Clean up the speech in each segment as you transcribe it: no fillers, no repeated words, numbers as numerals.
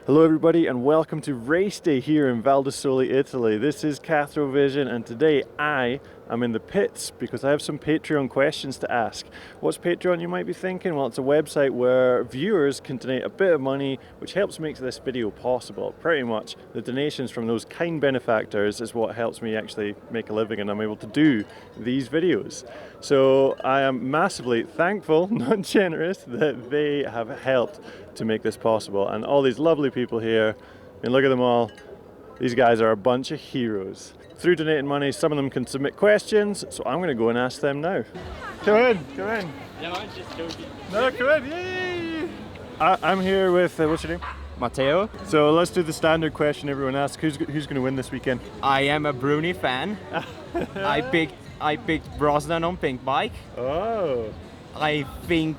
Hello everybody and welcome to race day here in Val di Sole, Italy. This is Cathro Vision and today I am in the pits because I have some Patreon questions to ask. What's Patreon, you might be thinking? Well, it's a website where viewers can donate a bit of money which helps make this video possible. Pretty much the donations from those kind benefactors is what helps me actually make a living and I'm able to do these videos. So I am massively thankful, not generous, that they have helped to make this possible, and all these lovely people here, I mean, look at them all. These guys are a bunch of heroes. Through donating money, some of them can submit questions, so I'm going to go and ask them now. Come in, come in. No, I'm just joking. No, come in, yay! I'm here with, what's your name? Matteo. So let's do the standard question everyone asks. Who's going to win this weekend? I am a Bruni fan. I picked Brosnan on pink bike. Oh. I think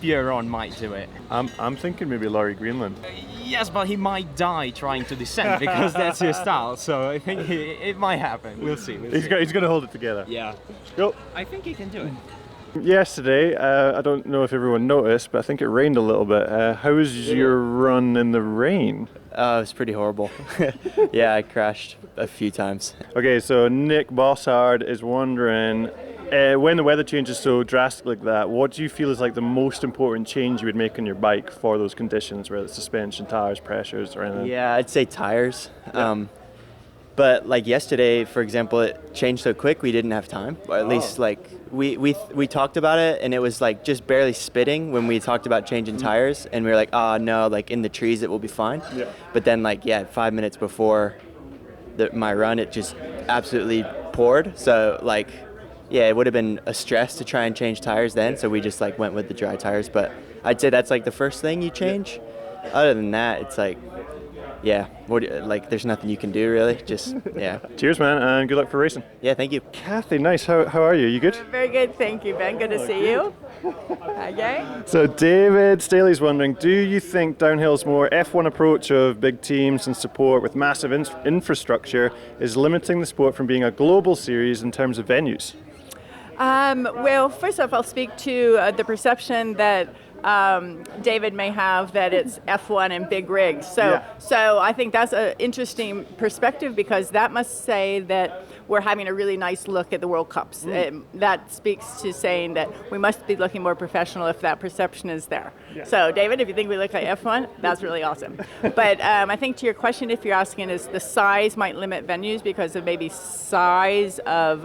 Pierron might do it. I'm thinking maybe Laurie Greenland. Yes, but he might die trying to descend because that's his style. So I think it might happen. We'll see. He's going to hold it together. Yeah. Go. I think he can do it. Yesterday, I don't know if everyone noticed, but I think it rained a little bit. How was your run in the rain? It was pretty horrible. Yeah, I crashed a few times. Okay, so Nick BOSSHARD is wondering, when the weather changes so drastically like that, what do you feel is like the most important change you would make on your bike for those conditions, whether it's suspension, tires, pressures, or anything? Yeah, I'd say tires. Yeah. But like yesterday, for example, it changed so quick we didn't have time. Or at least like we talked about it and it was like just barely spitting when we talked about changing tires, and we were like, oh no, like in the trees it will be fine. Yeah. But then 5 minutes before my run, it just absolutely poured. So like, yeah, it would have been a stress to try and change tires then. So we just went with the dry tires. But I'd say that's like the first thing you change. Other than that, it's like, yeah, there's nothing you can do really. Just, yeah. Cheers, man, and good luck for racing. Yeah, thank you. Kathy, nice. How are you? You good? Very good, thank you, Ben. Good to see you. Okay. So David Staley's wondering, do you think downhill's more F1 approach of big teams and support with massive infrastructure is limiting the sport from being a global series in terms of venues? Well, first off, I'll speak to the perception that David may have that it's F1 and big rigs. So I think that's an interesting perspective because that must say that we're having a really nice look at the World Cups. That speaks to saying that we must be looking more professional if that perception is there. Yeah. So David, if you think we look like F1, that's really awesome. But I think to your question, if you're asking is the size might limit venues because of maybe size of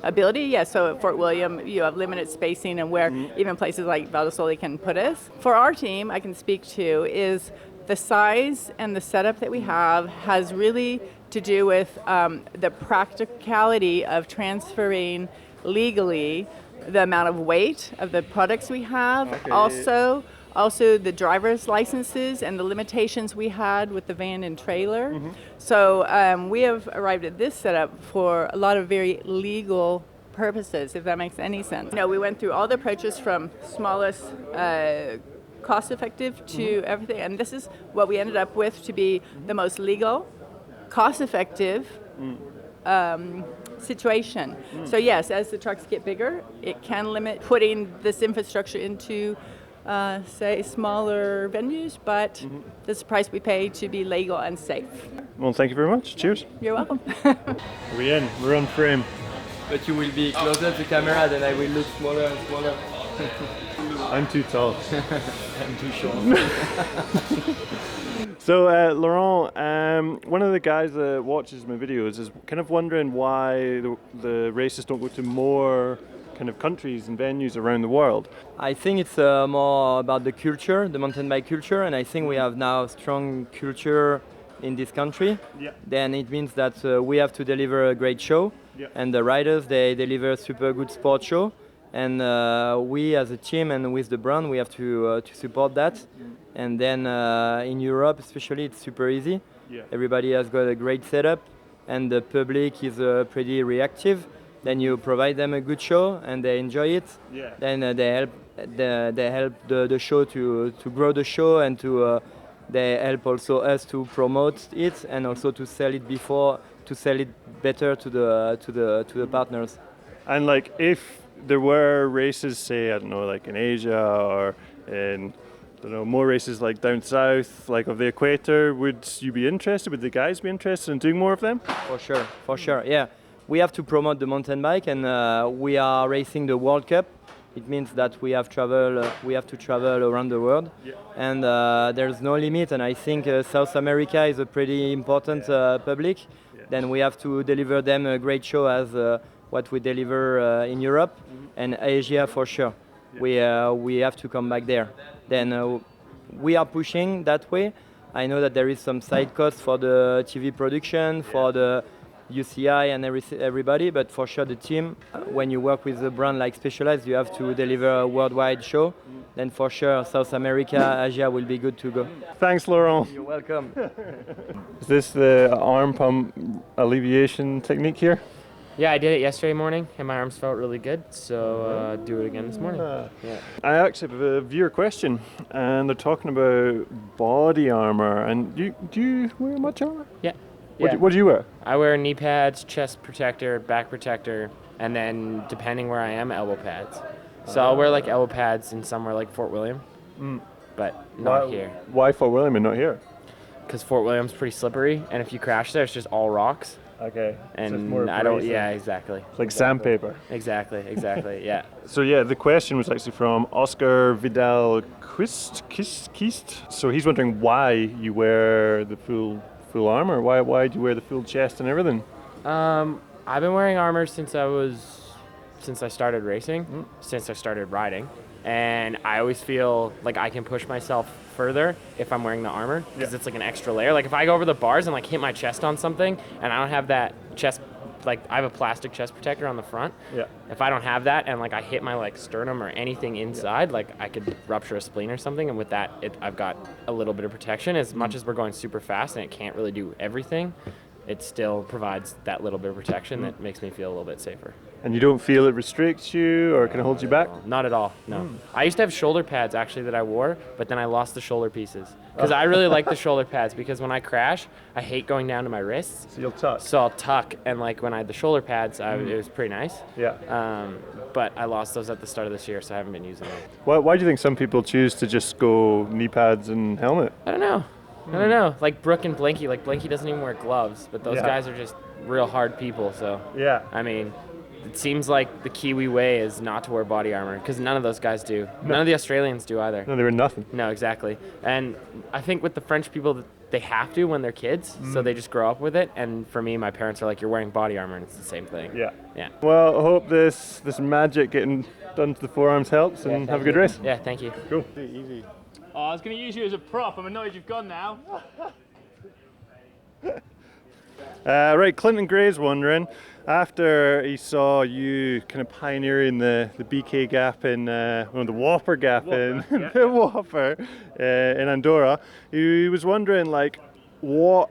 ability. Yeah, so at Fort William, you have limited spacing and where even places like Val di Sole can put us. For our team, I can speak to is the size and the setup that we have has really to do with the practicality of transferring legally the amount of weight of the products we have. Okay. Also the driver's licenses and the limitations we had with the van and trailer. So we have arrived at this setup for a lot of very legal purposes, if that makes any sense. We went through all the approaches from smallest cost-effective to everything, and this is what we ended up with to be the most legal, cost-effective situation. So yes, as the trucks get bigger, it can limit putting this infrastructure into say smaller venues, but this is the price we pay to be legal and safe. Well, thank you very much. Cheers. You're welcome. We're on frame. But you will be closer to the camera, then I will look smaller and smaller. I'm too tall. I'm too short. So Laurent, one of the guys that watches my videos is kind of wondering why the races don't go to more kind of countries and venues around the world. I think it's more about the culture, the mountain bike culture, and I think we have now strong culture in this country. Yeah. Then it means that we have to deliver a great show, and the riders, they deliver a super good sport show, and we as a team and with the brand, we have to support that. And then in Europe especially, it's super easy. Yeah. Everybody has got a great setup, and the public is pretty reactive. Then you provide them a good show and they enjoy it. Yeah. Then they help the show to grow the show, and they help also us to promote it and also to sell it better to the partners. And if there were races, say, I don't know, like in Asia or in don't know, more races like down south, like of the equator, would you be interested? Would the guys be interested in doing more of them? For sure, yeah. We have to promote the mountain bike, and we are racing the World Cup. It means that we have to travel around the world, and there's no limit. And I think South America is a pretty important public. Then we have to deliver them a great show as what we deliver in Europe, and Asia for sure. We have to come back there. Then we are pushing that way. I know that there is some side costs for the TV production, for the UCI and everybody, but for sure the team, when you work with a brand like Specialized, you have to deliver a worldwide show. Then for sure South America, Asia will be good to go. Thanks, Laurent. You're welcome. Is this the arm pump alleviation technique here? Yeah, I did it yesterday morning, and my arms felt really good, so do it again this morning. I actually have a viewer question, and they're talking about body armor. And do you wear much armor? Yeah. What do you wear? I wear knee pads, chest protector, back protector, and then depending where I am, elbow pads. So I'll wear like elbow pads in somewhere like Fort William, but not here. Why Fort William and not here? Because Fort William's pretty slippery, and if you crash there, it's just all rocks. Okay. And so it's more I don't. abrasive. Yeah, exactly. It's like sandpaper. Exactly. Yeah. So yeah, the question was actually from Oscar Vidal Quist. So he's wondering why you wear the full armor. Why do you wear the full chest and everything? I've been wearing armor since I started racing, since I stared riding, and I always feel like I can push myself further if I'm wearing the armor, because it's like an extra layer. Like if I go over the bars and like hit my chest on something and I don't have that chest, like I have a plastic chest protector on the front. Yeah. If I don't have that and like I hit my like sternum or anything inside, like I could rupture a spleen or something, and with that I've got a little bit of protection. As much as we're going super fast and it can't really do everything, it still provides that little bit of protection that makes me feel a little bit safer. And you don't feel it restricts you or can it hold you back? Not at all, no. I used to have shoulder pads actually that I wore, but then I lost the shoulder pieces. Because I really like the shoulder pads, because when I crash, I hate going down to my wrists. So you'll tuck. So I'll tuck, and like when I had the shoulder pads, it was pretty nice. Yeah. But I lost those at the start of this year, so I haven't been using them. Why do you think some people choose to just go knee pads and helmet? I don't know. Like Brooke and Blinky, like Blinky doesn't even wear gloves, but those guys are just real hard people, so. Yeah. I mean, it seems like the Kiwi way is not to wear body armor, because none of those guys do. None of the Australians do either. No, they wear nothing. No, exactly. And I think with the French people, they have to when they're kids, so they just grow up with it. And for me, my parents are like, you're wearing body armor, and it's the same thing. Yeah. Yeah. Well, I hope this magic getting done to the forearms helps, and have a good race. Yeah, thank you. Cool. Easy. Oh, I was going to use you as a prop. I'm annoyed you've gone now. Right, Clinton Gray's wondering, after he saw you kind of pioneering the BK gap in, the Whopper gap in the Whopper in Andorra, he was wondering like what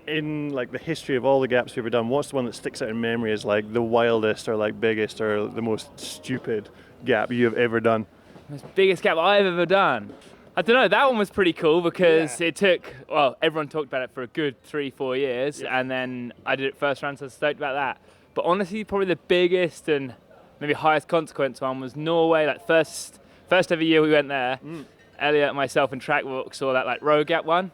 in like the history of all the gaps you've ever done, what's the one that sticks out in memory as like the wildest or like biggest or the most stupid gap you have ever done? Most biggest gap I've ever done. I don't know, that one was pretty cool because it took, well, everyone talked about it for a good 3-4 years, and then I did it first round, so I was stoked about that. But honestly, probably the biggest and maybe highest consequence one was Norway, like first ever year we went there. Elliot, myself and Trackwalk saw that like road gap one,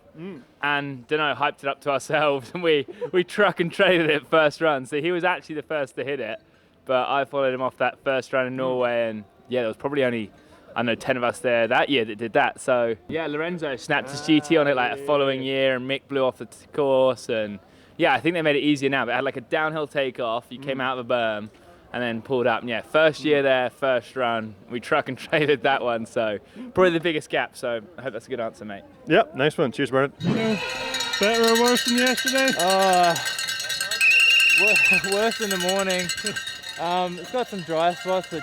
and don't know, hyped it up to ourselves, and we truck and traded it first run. So he was actually the first to hit it, but I followed him off that first run in Norway, and yeah, there was probably only, I know, 10 of us there that year that did that. So yeah, Lorenzo snapped his GT on it like the following year, and Mick blew off the course, and yeah, I think they made it easier now, but it had like a downhill takeoff, you came out of a berm and then pulled up, and yeah, first year there, first run, we truck and traded that one, so probably the biggest gap, so I hope that's a good answer, mate. Yep, nice one. Cheers, Bernard. Better or worse than yesterday? Worse in the morning. It's got some dry spots, but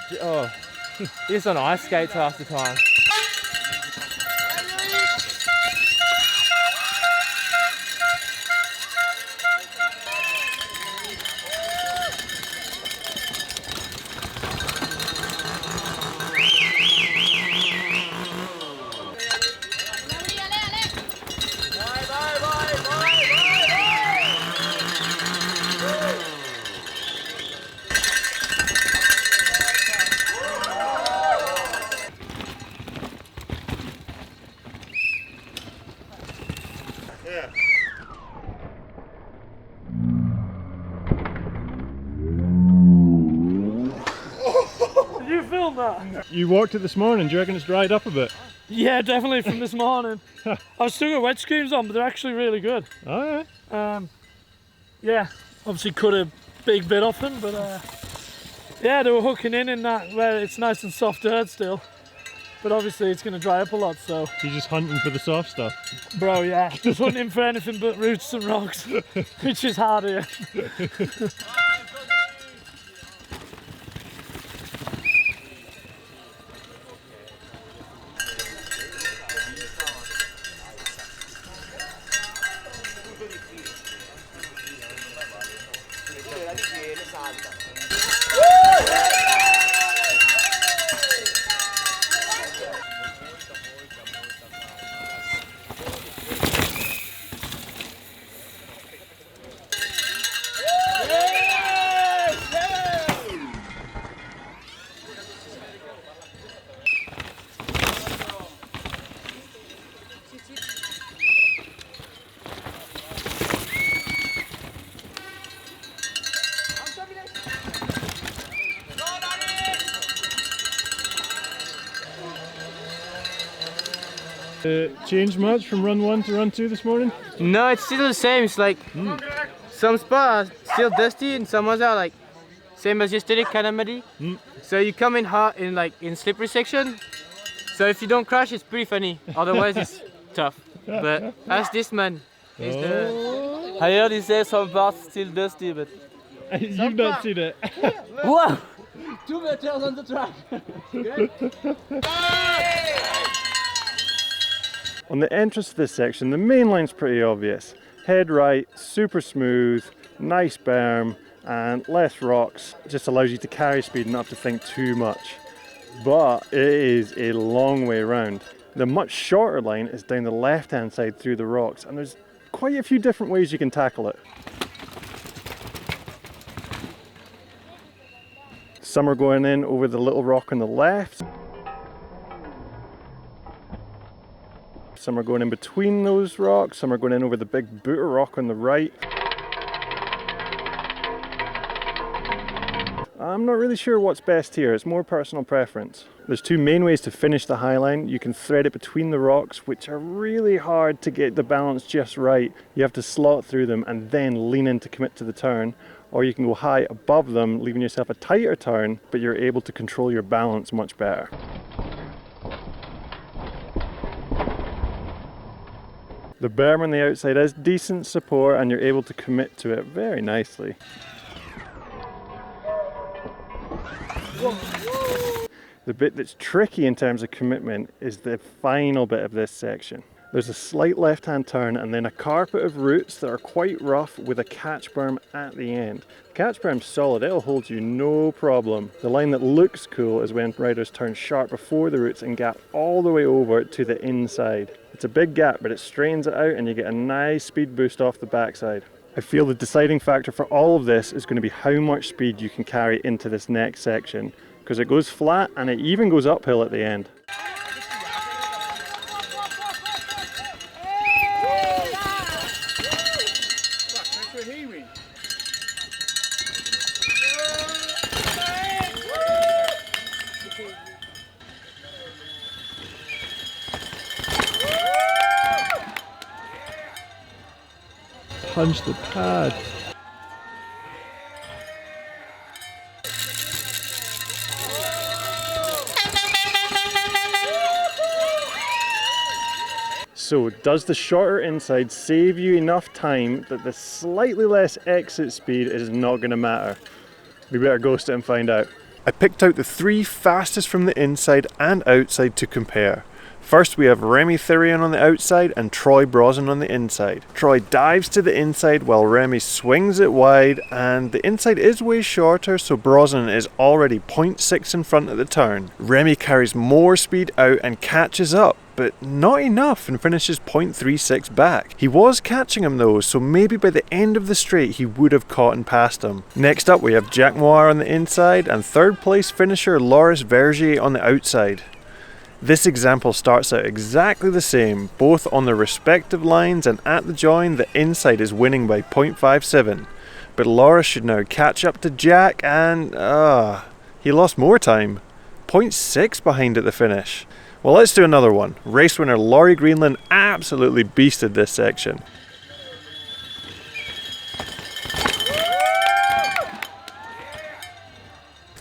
just on ice skates half the time. Yeah. Did you film that? You walked it this morning, do you reckon it's dried up a bit? Yeah, definitely from this morning. I've still got wet screens on, but they're actually really good. Oh yeah. Yeah, obviously cut a big bit off them, but yeah, they were hooking in that where it's nice and soft dirt still. But obviously it's going to dry up a lot, so... You're just hunting for the soft stuff? Bro, yeah, just hunting for anything but roots and rocks, which is hard here. Changed much from run 1 to run 2 this morning? No, it's still the same. It's like some spots are still dusty and some others are like same as yesterday, kind of muddy. So you come in hard in slippery section. So if you don't crash, it's pretty funny. Otherwise, it's tough. But as this man is the... I heard he says some parts still dusty, but... You've not seen it. Whoa! 2 meters on the track. On the entrance to this section, the main line's pretty obvious. Head right, super smooth, nice berm, and less rocks. Just allows you to carry speed and not have to think too much. But it is a long way around. The much shorter line is down the left-hand side through the rocks, and there's quite a few different ways you can tackle it. Some are going in over the little rock on the left. Some are going in between those rocks, some are going in over the big booter rock on the right. I'm not really sure what's best here, it's more personal preference. There's 2 main ways to finish the high line. You can thread it between the rocks, which are really hard to get the balance just right. You have to slot through them and then lean in to commit to the turn. Or you can go high above them, leaving yourself a tighter turn, but you're able to control your balance much better. The berm on the outside has decent support and you're able to commit to it very nicely. The bit that's tricky in terms of commitment is the final bit of this section. There's a slight left-hand turn and then a carpet of roots that are quite rough with a catch berm at the end. The catch berm's solid, it'll hold you no problem. The line that looks cool is when riders turn sharp before the roots and gap all the way over to the inside. It's a big gap, but it straightens it out and you get a nice speed boost off the backside. I feel the deciding factor for all of this is going to be how much speed you can carry into this next section, because it goes flat and it even goes uphill at the end. Punch the pad. So, does the shorter inside save you enough time that the slightly less exit speed is not going to matter? We better ghost it and find out. I picked out the 3 fastest from the inside and outside to compare. First we have Remy Therion on the outside and Troy Brosnan on the inside. Troy dives to the inside while Remy swings it wide, and the inside is way shorter, so Brosnan is already 0.6 in front at the turn. Remy carries more speed out and catches up, but not enough, and finishes 0.36 back. He was catching him though, so maybe by the end of the straight he would have caught and passed him. Next up we have Jack Moir on the inside and third place finisher Loris Vergier on the outside. This example starts out exactly the same, both on their respective lines, and at the join the inside is winning by 0.57. But Laura should now catch up to Jack, and he lost more time. 0.6 behind at the finish. Well, let's do another one. Race winner Laurie Greenland absolutely beasted this section.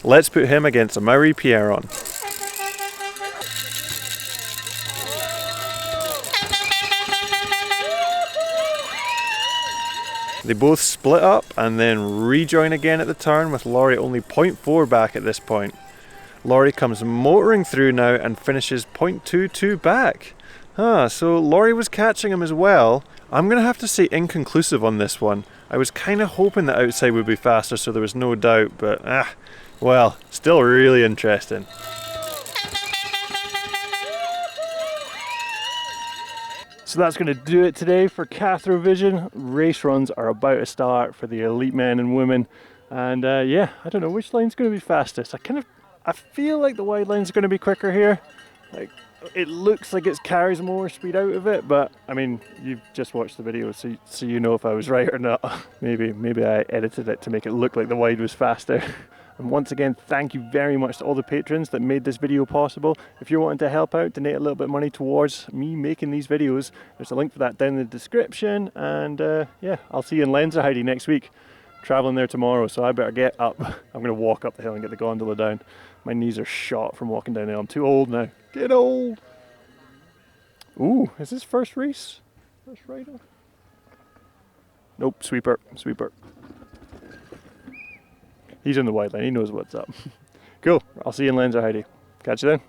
Let's put him against Amaury Pierron. They both split up and then rejoin again at the turn, with Laurie only 0.4 back at this point. Laurie comes motoring through now and finishes 0.22 back. So Laurie was catching him as well. I'm going to have to say inconclusive on this one. I was kind of hoping the outside would be faster, so there was no doubt, but well, still really interesting. So that's going to do it today for Cathro Vision. Race runs are about to start for the elite men and women, and yeah, I don't know which line's going to be fastest. I feel like the wide line's going to be quicker here. Like, it looks like it carries more speed out of it, but I mean, you've just watched the video, so you know if I was right or not. Maybe I edited it to make it look like the wide was faster. And once again, thank you very much to all the patrons that made this video possible. If you're wanting to help out, donate a little bit of money towards me making these videos, there's a link for that down in the description. And yeah, I'll see you in Lenzerheide next week. Traveling there tomorrow, so I better get up. I'm going to walk up the hill and get the gondola down. My knees are shot from walking down the hill. I'm too old now. Get old! Ooh, is this first race? First rider? Nope, sweeper. He's in the white line, he knows what's up. Cool, I'll see you in Lenzerheide. Catch you then.